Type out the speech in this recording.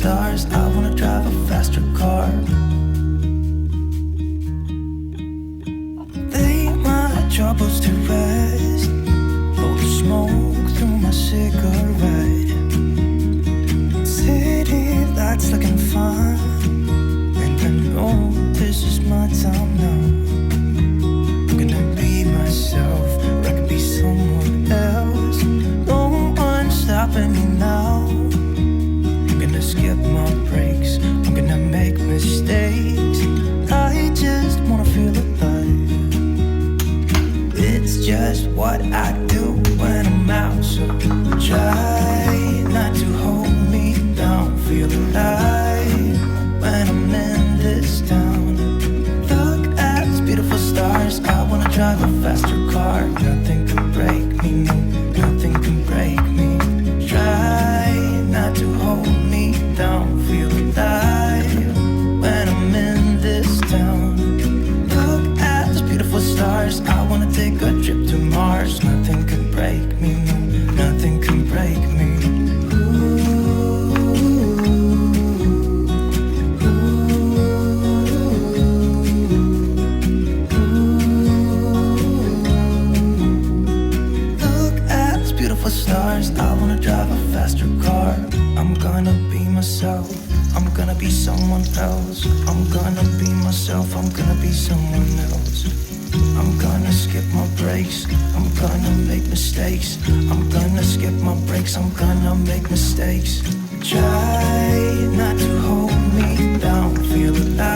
stars. I wanna drive a faster car. Lay my troubles to rest, blow the smoke through my cigarette. City lights looking fine, and I know this is my time now. I'm gonna be myself, or I could be someone else. No one's stopping me now. I'm gonna skip my breaks, I'm gonna make mistakes. I just wanna feel alive. It's just what I do when I'm out, so try not to hold me down. Feel alive when I'm in this town. Look at these beautiful stars. I wanna drive a faster car. Nothing can break me, no, nothing can break me. Try not to hold me down. Feel alive when I'm in this town. Look at these beautiful stars. I wanna take a trip to Mars. Nothing can break me, no, nothing can break me. Stars, I wanna drive a faster car. I'm gonna be myself, I'm gonna be someone else. I'm gonna be myself, I'm gonna be someone else. I'm gonna skip my breaks, I'm gonna make mistakes. I'm gonna skip my breaks, I'm gonna make mistakes. Try not to hold me down, feel alive